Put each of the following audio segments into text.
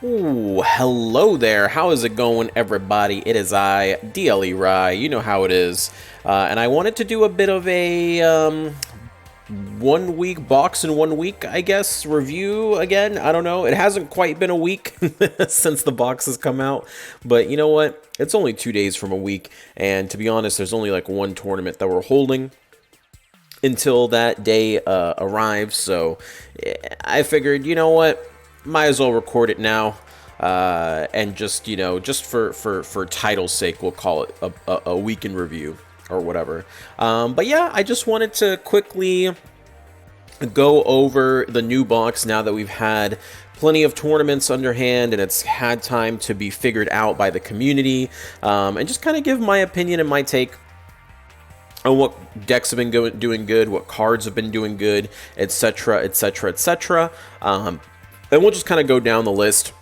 Ooh, hello there. How is it going, everybody? It is I, DLE Rye. You know how it is. And I wanted to do a bit of a 1 week box in 1 week, I guess, review again. I don't know. It hasn't quite been a week since the box has come out. But you know what? It's only 2 days from a week. And to be honest, there's only like one tournament that we're holding until that day arrives. So I figured, you know what? Might as well record it now, and just just for title's sake, we'll call it a week in review or whatever. But yeah, I just wanted to quickly go over the new box now that we've had plenty of tournaments underhand and it's had time to be figured out by the community, and just kind of give my opinion and my take on what decks have been doing good, what cards have been doing good, etc., etc., etc. And we'll just kind of go down the list,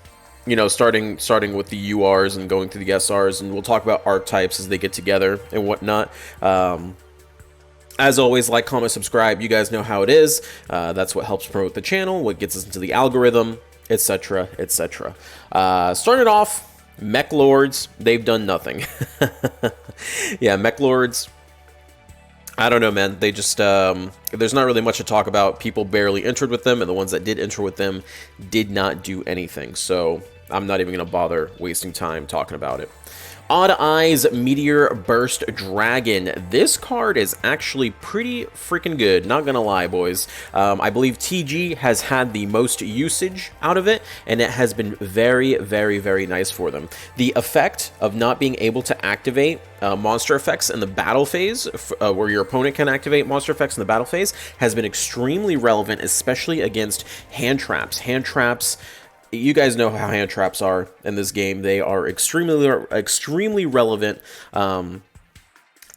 starting with the URs and going through the SRs, and we'll talk about archetypes as they get together and whatnot. As always, like, comment, subscribe. You guys know how it is. That's what helps promote the channel, what gets us into the algorithm, etc., etc. Starting off, Mech Lords, they've done nothing. Yeah, Mech Lords, I don't know, man. They just, there's not really much to talk about. People barely entered with them, and the ones that did enter with them did not do anything. So I'm not even going to bother wasting time talking about it. Odd Eyes Meteor Burst Dragon. This card is actually pretty freaking good, not gonna lie, boys. I believe TG has had the most usage out of it, and it has been very, very, very nice for them. The effect of not being able to activate monster effects in the battle phase, where your opponent can activate monster effects in the battle phase, has been extremely relevant, especially against hand traps. Hand traps, you guys know how hand traps are in this game. They are extremely relevant,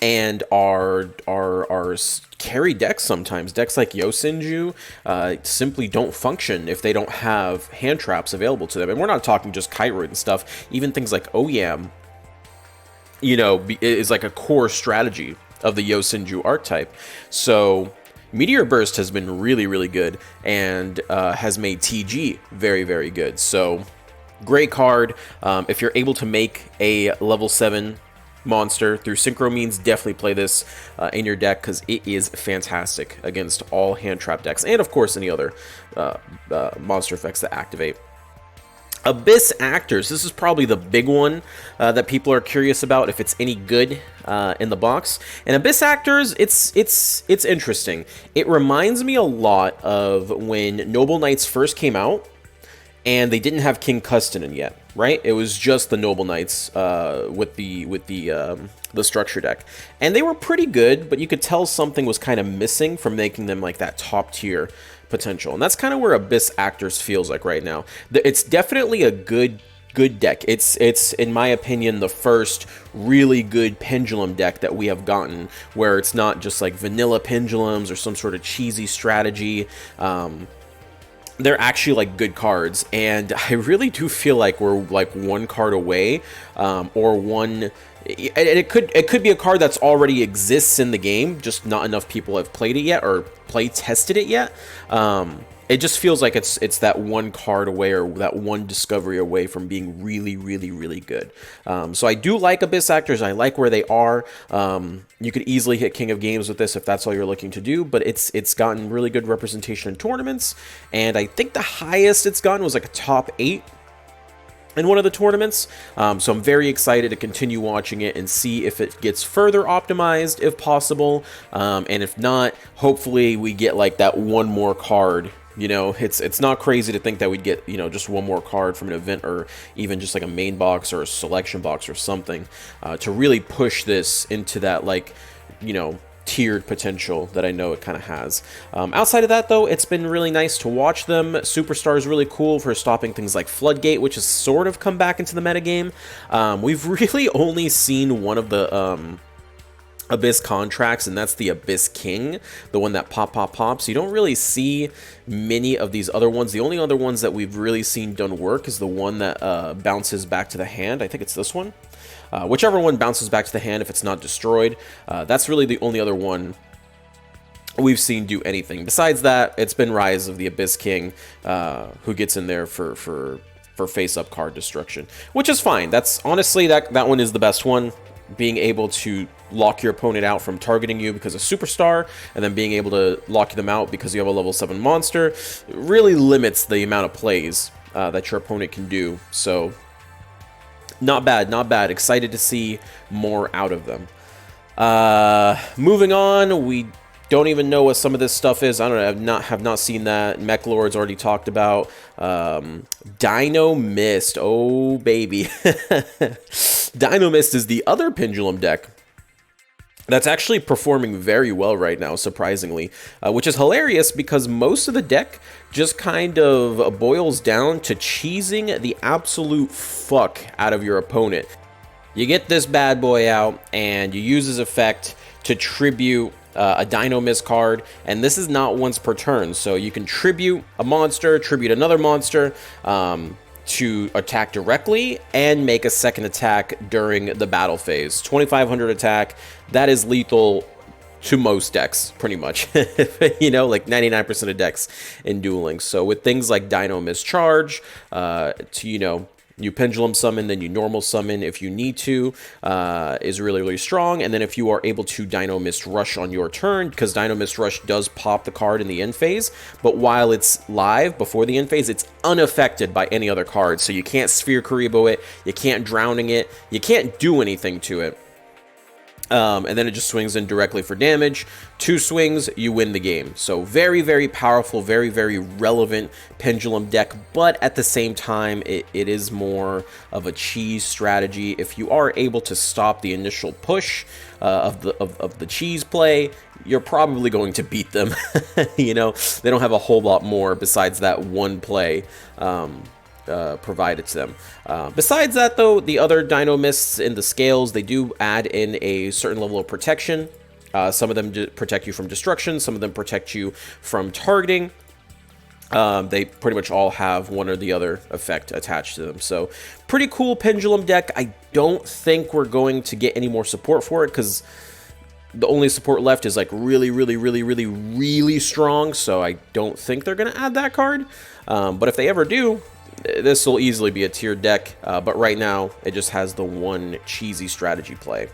and are carry decks sometimes. Decks like Yugioh simply don't function if they don't have hand traps available to them. And we're not talking just Kairoid and stuff. Even things like Oyam, is like a core strategy of the Yugioh archetype. So Meteor Burst has been really, really good, and has made TG very, very good. So, great card. If you're able to make a level 7 monster through synchro means, definitely play this in your deck, because it is fantastic against all hand trap decks, and of course any other monster effects that activate. Abyss Actors, this is probably the big one that people are curious about, if it's any good in the box. And Abyss Actors, it's interesting. It reminds me a lot of when Noble Knights first came out, and they didn't have King Custonin yet, right? It was just the Noble Knights with the structure deck, and they were pretty good, but you could tell something was kind of missing from making them like that top tier potential. And that's kind of where Abyss Actors feels like right now. It's definitely a good deck. It's in my opinion the first really good pendulum deck that we have gotten, where it's not just like vanilla pendulums or some sort of cheesy strategy. They're actually like good cards, and I really do feel like we're like one card away, or one. It could be a card that's already exists in the game, just not enough people have played it yet or play tested it yet. It just feels like it's that one card away, or that one discovery away from being really, really, really good. So I do like Abyss Actors. I like where they are. You could easily hit King of Games with this if that's all you're looking to do, but it's gotten really good representation in tournaments, and I think the highest it's gotten was like a top 8 in one of the tournaments. So I'm very excited to continue watching it and see if it gets further optimized if possible, and if not, hopefully we get like that one more card. It's not crazy to think that we'd get, just one more card from an event, or even just like a main box or a selection box or something, to really push this into that, like, tiered potential that I know it kind of has. Outside of that, though, it's been really nice to watch them. Superstar is really cool for stopping things like Floodgate, which has sort of come back into the metagame. We've really only seen one of the Abyss contracts, and that's the Abyss King, the one that pops. You don't really see many of these other ones. The only other ones that we've really seen done work is the one that bounces back to the hand. I think it's this one. Whichever one bounces back to the hand if it's not destroyed. That's really the only other one we've seen do anything. Besides that, it's been Rise of the Abyss King, who gets in there for for face-up card destruction, which is fine. That's honestly, that one is the best one. Being able to lock your opponent out from targeting you because of Superstar, and then being able to lock them out because you have a level 7 monster, really limits the amount of plays that your opponent can do. So, not bad, not bad. Excited to see more out of them. Moving on, we don't even know what some of this stuff is. I don't know. Have not seen that. Mech Lord's already talked about. Dino Mist. Oh, baby. Dino Mist is the other Pendulum deck that's actually performing very well right now, surprisingly, which is hilarious because most of the deck just kind of boils down to cheesing the absolute fuck out of your opponent. You get this bad boy out, and you use his effect to tribute a Dino Mist card, and this is not once per turn, so you can tribute a monster, tribute another monster, to attack directly and make a second attack during the battle phase. 2500 attack, that is lethal to most decks, pretty much. You know, like 99% of decks in dueling. So with things like Dino Mist Charge, you know, you Pendulum Summon, then you Normal Summon if you need to, is really, really strong. And then if you are able to Dino Mist Rush on your turn, because Dino Mist Rush does pop the card in the end phase, but while it's live before the end phase, it's unaffected by any other card. So you can't Sphere Karibo it, you can't Drowning it, you can't do anything to it. And then it just swings in directly for damage. 2 swings, you win the game. So very, very powerful, very, very relevant Pendulum deck, but at the same time, it is more of a cheese strategy. If you are able to stop the initial push of the cheese play, you're probably going to beat them. You know, they don't have a whole lot more besides that one play provided to them. Besides that, though, the other Dino Mists in the scales, they do add in a certain level of protection. Some of them protect you from destruction, some of them protect you from targeting. They pretty much all have one or the other effect attached to them. So, pretty cool Pendulum deck. I don't think we're going to get any more support for it, because the only support left is like really, really, really, really, really strong. So I don't think they're going to add that card. But if they ever do, this will easily be a tiered deck, but right now it just has the one cheesy strategy play.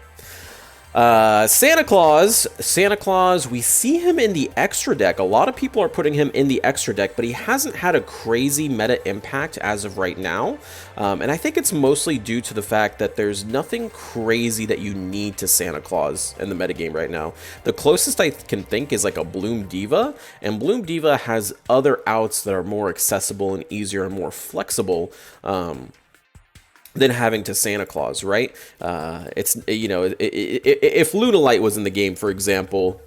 Santa Claus, we see him in the extra deck. A lot of people are putting him in the extra deck, but he hasn't had a crazy meta impact as of right now. And I think it's mostly due to the fact that there's nothing crazy that you need to Santa Claus in the metagame right now. The closest I can think is like a Bloom Diva, and Bloom Diva has other outs that are more accessible and easier and more flexible, than having to Santa Claus, right? It's, you know, if Lunalight was in the game, for example,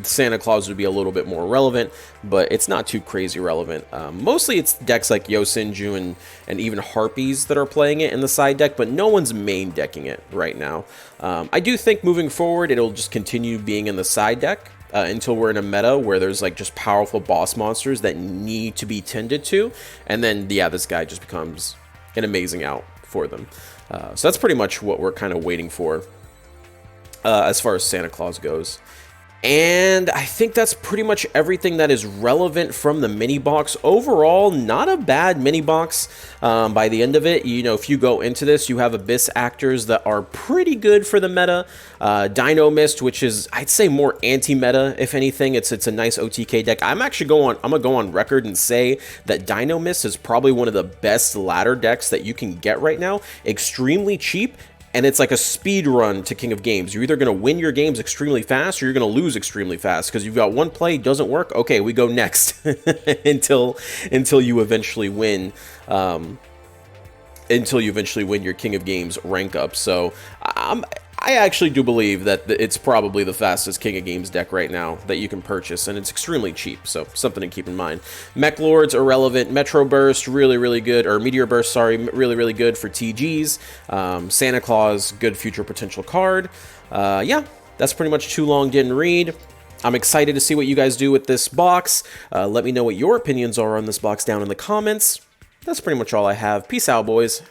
Santa Claus would be a little bit more relevant, but it's not too crazy relevant. Mostly it's decks like Yosenju and even Harpies that are playing it in the side deck, but no one's main decking it right now. I do think moving forward, it'll just continue being in the side deck, until we're in a meta where there's like just powerful boss monsters that need to be tended to, and then, yeah, this guy just becomes an amazing out for them. So that's pretty much what we're kind of waiting for as far as Santa Claus goes. And I think that's pretty much everything that is relevant from the mini box. Overall, not a bad mini box. By the end of it, you know, if you go into this, you have Abyss actors that are pretty good for the meta. Dino Mist, which is, I'd say, more anti-meta, if anything. It's a nice OTK deck. I'm gonna go on record and say that Dino Mist is probably one of the best ladder decks that you can get right now. Extremely cheap. And it's like a speed run to King of Games. You're either going to win your games extremely fast, or you're going to lose extremely fast, because you've got one play, doesn't work, okay, we go next until you eventually win. Until you eventually win your King of Games rank up. So I actually do believe that it's probably the fastest King of Games deck right now that you can purchase, and it's extremely cheap, so something to keep in mind. Mech Lords, irrelevant. Metro Burst, really, really good, or Meteor Burst, sorry, really, really good for TGs. Santa Claus, good future potential card. Yeah, that's pretty much too long, didn't read. I'm excited to see what you guys do with this box. Let me know what your opinions are on this box down in the comments. That's pretty much all I have. Peace out, boys.